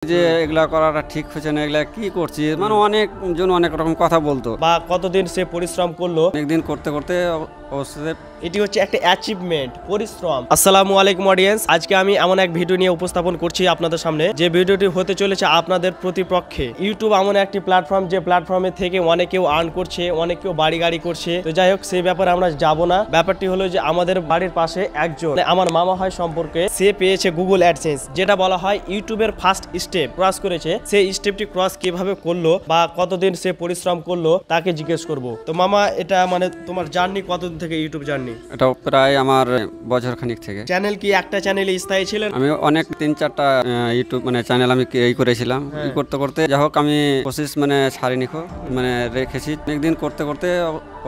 যে এগুলা করাটা ঠিক হচ্ছে না, এগুলা কি করছি, মানে অনেকজন অনেক রকম কথা বলতো, বা কতদিন সে পরিশ্রম করলো, অনেকদিন করতে করতে অবশ্যই এটি হচ্ছে একটা অ্যাচিভমেন্ট, পরিশ্রম। আসসালামু আলাইকুম অডিয়েন্স, আজকে আমি এমন এক ভিডিও নিয়ে উপস্থাপন করছি আপনাদের সামনে, যে ভিডিওটি হতে চলেছে আপনাদের প্রতিপক্ষে। ইউটিউব এমন একটি প্ল্যাটফর্ম, যে প্ল্যাটফর্মে থেকে অনেকেও আর্ন করছে, অনেকেও বাড়ি গাড়ি করছে। তো যাই হোক, সেই ব্যাপারে আমরা যাব না। ব্যাপারটি হলো যে আমাদের বাড়ির পাশে একজন, আমার মামা হয় সম্পর্কে, সে পেয়েছে গুগল অ্যাডসেন্স, যেটা বলা হয় ইউটিউবের ফার্স্ট স্টেপ ক্রস করেছে। সেই স্টেপটি ক্রস কিভাবে করলো বা কতদিন সে পরিশ্রম করলো তাকে জিজ্ঞেস করব। তো মামা, এটা মানে তোমার জার্নি কতদিন থেকে, ইউটিউব জার্নি? এটা প্রায় আমার বছর খানিক থেকে। চ্যানেল কি একটা চ্যানেলে স্থায়ী ছিলেন? আমি অনেক 3-4টা ইউটিউব মানে চ্যানেল আমি করেছিলাম। করতে করতে যাই হোক, আমি কোশিশ মানে ছাড়িনি, মানে রেখেছি। অনেকদিন করতে করতে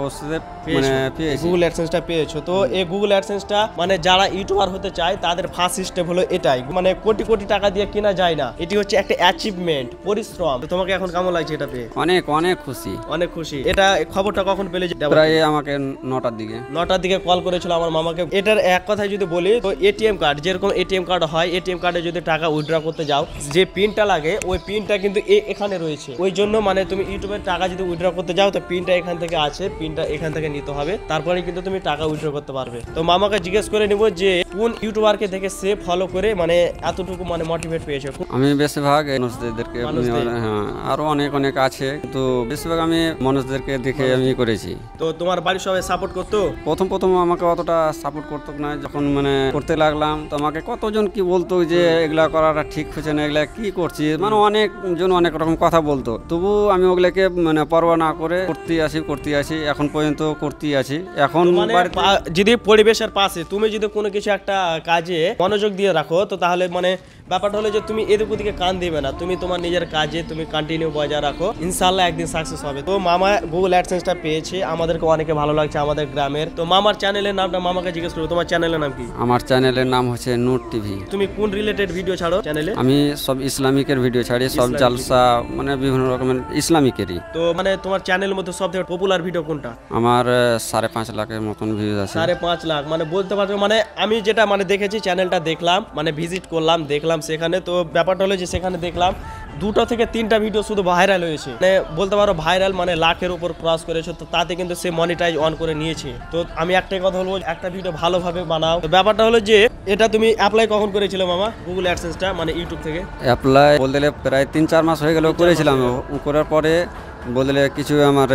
অবশ্যই মানে পেয়েছি, গুগল অ্যাডসেন্সটা পেয়েছো। তো এই গুগল অ্যাডসেন্সটা মানে যারা ইউটিউবার হতে চায় তাদের ফার্স্ট স্টেপ হলো এটাই, মানে কোটি কোটি টাকা দিয়ে কেনা যায় না, এটি হচ্ছে একটা অ্যাচিভমেন্ট, পরিশ্রম। তো তোমাকে এখন কেমন লাগছে এটা পেয়ে? অনেক অনেক খুশি, অনেক খুশি। এটা খবরটা কখন পেলে? প্রায় আমাকে 9টার দিকে কল করেছিল আমার মামাকে। এটার এক কথায় যদি বলি, তো এটিএম কার্ড, যেরকম এটিএম কার্ড হয়, এটিএম কার্ডে যদি টাকা উইথড্র করতে যাও, যে পিনটা লাগে ওই পিনটা কিন্তু এখানে রয়েছে। ওই জন্য মানে তুমি ইউটিউবের টাকা যদি উইথড্র করতে যাও, তো পিনটা এখান থেকে আছে, পিনটা এখান থেকে নিতে হবে, তারপরে কিন্তু তুমি টাকা উইথড্র করতে পারবে। তো মামাকে জিজ্ঞেস করে নিব যে কোন ইউটিউবারকে দেখে সে ফলো করে মানে এতটুকু মানে মোটিভেট পেয়েছে। আমি বেশিরভাগ মানুষদেরকে, আরো অনেক অনেক আছে, তো বেশিরভাগ আমি মানুষদেরকে দেখে আমি করেছি। তো তোমার বাড়ির সবাই সাপোর্ট করতো? প্রথম আমাকে অতটা সাপোর্ট করতো না, যখন মানে করতে লাগলাম তো আমাকে কতজন কি বলতো যে এগুলা করাটা ঠিক হচ্ছে না, এগুলা কি করছি, মানে অনেকজন অনেক রকম কথা বলতো। তবু আমি ওগুলাকে মানে পরোয়া না করে করতে আসি, এখন পর্যন্ত করতেই আছি। এখন যদি পরিবেশের পাশে তুমি যদি কোনো কিছু একটা কাজে মনোযোগ দিয়ে রাখো, তো তাহলে মানে ব্যাপারটা হলো যে তুমি এদিক ওদিকে কান দিবে না, তুমি তোমার নিজের কাজে তুমি কন্টিনিউ বজায় রাখো, ইনশাআল্লাহ একদিন সাকসেস হবে। তো মামা গুগল অ্যাডসেন্সটা পেয়েছে, আমাদেরকে অনেকে ভালো লাগছে আমাদের গ্রামের। তো মামার চ্যানেলের নামটা মামাকে জিজ্ঞেস করবো, তোমার চ্যানেলের নাম কি? আমার চ্যানেলের নাম হচ্ছে নূর টিভি। তুমি কোন রিলেটেড ভিডিও ছাড়ো চ্যানেলে? আমি সব ইসলামিকের ভিডিও ছাড়ি, সব জালসা মানে বিভিন্ন রকমের ইসলামিকেরই। তো মানে তোমার চ্যানেলের মধ্যে সবথেকে পপুলার ভিডিও কোনটা? আমার 5.5 লাখের মতন ভিউজ আছে। 5.5 লাখ মানে বলতে পারছো, মানে আমি যেটা মানে দেখেছি, চ্যানেলটা দেখলাম, মানে ভিজিট করলাম, দেখলাম সেখানে। তো ব্যাপারটা হলো যে সেখানে দেখলাম 2টা থেকে 3টা ভিডিও শুধু ভাইরাল হয়েছে, মানে বলতে পারো ভাইরাল মানে লাখের উপর ক্রস করেছে। তো তাতে কিন্তু সে মনিটাইজ অন করে নিয়েছে। তো আমি একটাই কথা বলবো, একটা ভিডিও ভালোভাবে বানাও। তো ব্যাপারটা হলো যে এটা তুমি অ্যাপ্লাই কখন করেছিলে মামা গুগল অ্যাডসেন্সটা, মানে ইউটিউব থেকে? অ্যাপ্লাই বলতে প্রায় 3-4 মাস হয়ে গেল করেছিলাম। করার পরে বললে কিছু আমার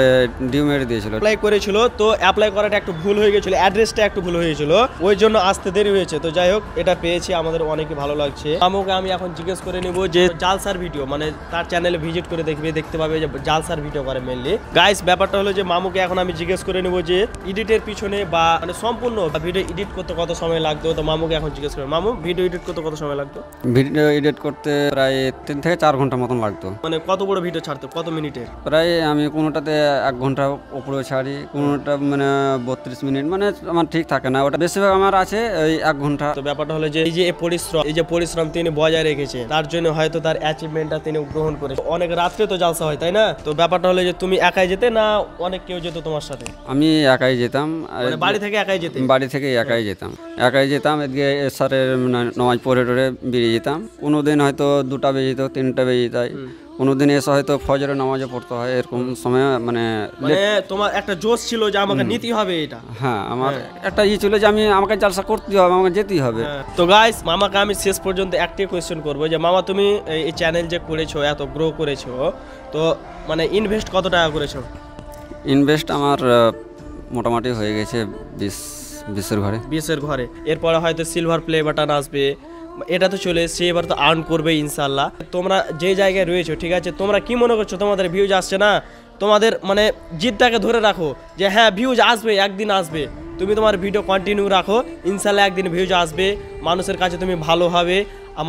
ডিউ মেরে দিয়েছিল। অ্যাপ্লাই করেছিল, তো অ্যাপ্লাই করাটা একটু ভুল হয়ে গেছিল, অ্যাড্রেসটা একটু ভুল হয়েছিল, ওই জন্য আসতে দেরি হয়েছে। তো যাই হোক, এটা পেয়েছি, আমাদের অনেকে ভালো লাগছে। আমাকে আমি এখন জিজ্ঞেস করে নিব যে জালসার ভিডিও, মানে তার চ্যানেলে ভিজিট করে দেখতে পাবে যে জালসার ভিডিও করে মেনলি। গাইস, ব্যাপারটা হলো যে মামুকে এখন আমি জিজ্ঞেস করে নিব যে এডিটের পিছনে বা মানে সম্পূর্ণ ভিডিও এডিট করতে কত সময় লাগতো। তো মামুকে এখন জিজ্ঞেস করে, মামু ভিডিও এডিট করতে কত সময় লাগতো? ভিডিও এডিট করতে প্রায় 3 থেকে 4 ঘন্টা মতন লাগতো। মানে কত বড় ভিডিও ছাড়তো, কত মিনিটের? প্রায় আমি কোনোটাতে 1 ঘন্টা উপরে ছাড়ি, কোনোটা মানে 32 মিনিট, মানে আমার ঠিক থাকে না, ওটা বেশিরভাগ আমার আছে এই 1 ঘন্টা। তো ব্যাপারটা হলো যে এই যে পরিশ্রম তিনি বজায় রেখেছে, তার জন্য হয়তো তার অ্যাচিভমেন্টটা তিনি গ্রহণ করেছে। অনেক রাত্রে তো জালসা হয়, তাই না? তো ব্যাপারটা হলো যে তুমি একাই যেতে না অনেক কেউ যেত তোমার সাথে? আমি একাই যেতাম, বাড়ি থেকে একাই যেতে? বাড়ি থেকে একাই যেতাম। এদিকে এসারের নামাজ পড়ে বেরিয়ে যেতাম। কোনোদিন হয়তো 2টা বেজে যেত, 3টা বেজে যেত, কোনোদিন এসে হয়তো ফজরের নামাজে পড়তে হয়, এরকম সময় মানে তোমার একটা জোশ ছিল যে আমাকে নিতেই হবে এটা। হ্যাঁ, আমার একটা ছিল যে আমাকে জালসা করতেই হবে, আমাকে যেতেই হবে। তো গাইস, মামাকে আমি শেষ পর্যন্ত একটাই কোয়েশ্চেন করবো যে মামা, তুমি এই চ্যানেল যে করেছো, এত গ্রো করেছো, তো মানে ইনভেস্ট কত টাকা করেছো? ইনভেস্ট আমার মোটামুটি হয়ে গেছে 20-এর ঘরে। 20-এর ঘরে। এরপরে হয়তো সিলভার প্লে বাটন আসবে, এটা তো চলে এসছে, এবার তো আর্ন করবে ইনশাল্লাহ। তোমরা যে জায়গায় রয়েছো, ঠিক আছে, তোমরা কি মনে করছো তোমাদের ভিউজ আসছে না? তোমাদের মানে জিদটাকে ধরে রাখো যে হ্যাঁ, ভিউজ আসবে, একদিন আসবে। তুমি তোমার ভিডিও কন্টিনিউ রাখো, ইনশাল্লাহ একদিন ভিউজ আসবে, মানুষের কাছে তুমি ভালো হবে,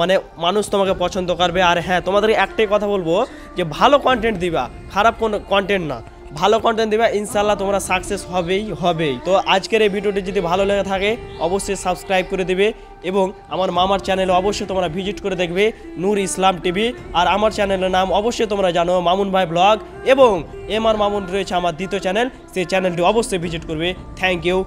মানে মানুষ তোমাকে পছন্দ করবে। আর হ্যাঁ, তোমাদের একটাই কথা বলবো যে ভালো কন্টেন্ট দিবা, খারাপ কোনো কন্টেন্ট না, ভালো কন্টেন্ট দিবা, ইনশাল্লাহ তোমরা সাকসেস হবেই। তো আজকের এই ভিডিওটি যদি ভালো লেগে থাকে অবশ্যই সাবস্ক্রাইব করে দেবে, এবং আমার মামার চ্যানেলে অবশ্যই তোমরা ভিজিট করে দেখবে, নূর ইসলাম টিভি। আর আমার চ্যানেলের নাম অবশ্যই তোমরা জানো, মামুন ভাই ব্লগ, এবং এমআর মামুন রয়েছে আমার দ্বিতীয় চ্যানেল, সেই চ্যানেলটি অবশ্যই ভিজিট করবে। Thank you.